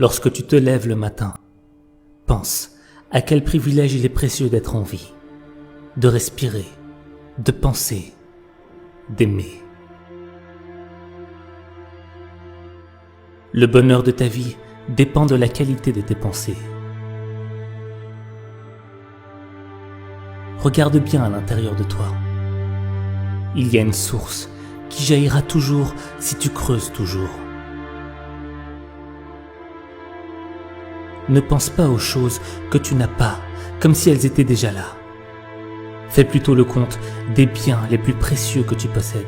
Lorsque tu te lèves le matin, pense à quel privilège il est précieux d'être en vie, de respirer, de penser, d'aimer. Le bonheur de ta vie dépend de la qualité de tes pensées. Regarde bien à l'intérieur de toi. Il y a une source qui jaillira toujours si tu creuses toujours. Ne pense pas aux choses que tu n'as pas, comme si elles étaient déjà là. Fais plutôt le compte des biens les plus précieux que tu possèdes.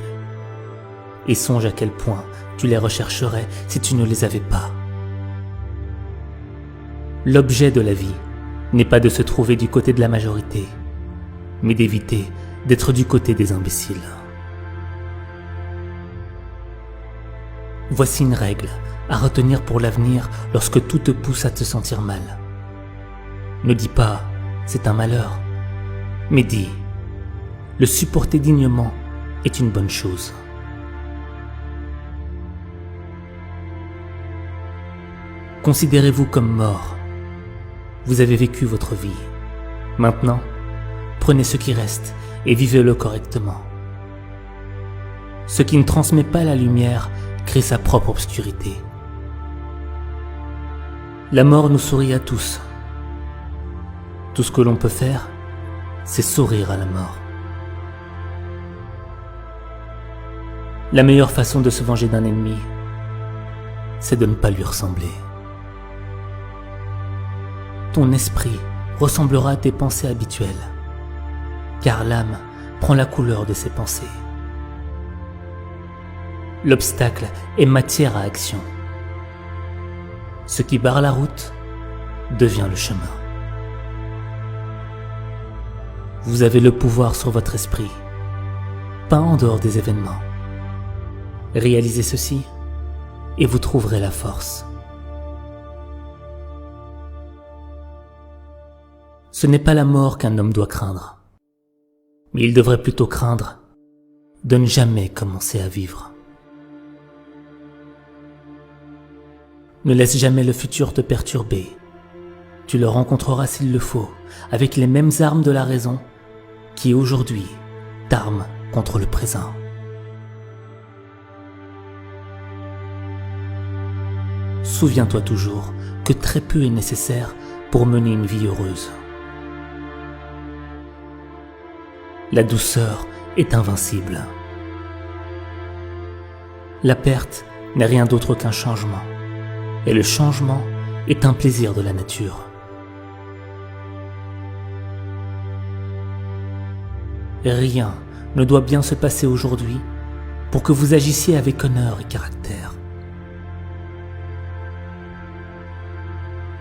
Et songe à quel point tu les rechercherais si tu ne les avais pas. L'objet de la vie n'est pas de se trouver du côté de la majorité, mais d'éviter d'être du côté des imbéciles. Voici une règle à retenir pour l'avenir lorsque tout te pousse à te sentir mal. Ne dis pas « c'est un malheur », mais dis « le supporter dignement est une bonne chose ». Considérez-vous comme mort. Vous avez vécu votre vie. Maintenant, prenez ce qui reste et vivez-le correctement. Ce qui ne transmet pas la lumière crée sa propre obscurité. La mort nous sourit à tous. Tout ce que l'on peut faire, c'est sourire à la mort. La meilleure façon de se venger d'un ennemi, c'est de ne pas lui ressembler. Ton esprit ressemblera à tes pensées habituelles, car l'âme prend la couleur de ses pensées. L'obstacle est matière à action. Ce qui barre la route devient le chemin. Vous avez le pouvoir sur votre esprit, pas en dehors des événements. Réalisez ceci et vous trouverez la force. Ce n'est pas la mort qu'un homme doit craindre, mais il devrait plutôt craindre de ne jamais commencer à vivre. Ne laisse jamais le futur te perturber. Tu le rencontreras s'il le faut, avec les mêmes armes de la raison qui aujourd'hui t'arment contre le présent. Souviens-toi toujours que très peu est nécessaire pour mener une vie heureuse. La douceur est invincible. La perte n'est rien d'autre qu'un changement, et le changement est un plaisir de la nature. Rien ne doit bien se passer aujourd'hui pour que vous agissiez avec honneur et caractère.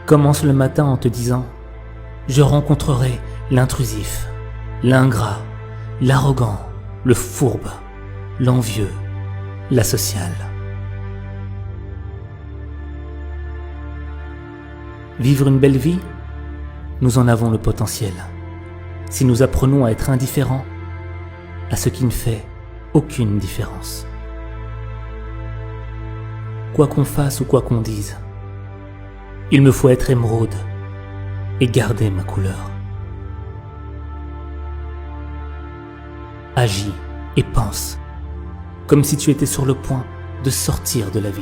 Commence le matin en te disant « Je rencontrerai l'intrusif, l'ingrat, l'arrogant, le fourbe, l'envieux, l'asocial. » Vivre une belle vie, nous en avons le potentiel. Si nous apprenons à être indifférents à ce qui ne fait aucune différence. Quoi qu'on fasse ou quoi qu'on dise, il me faut être émeraude et garder ma couleur. Agis et pense comme si tu étais sur le point de sortir de la vie.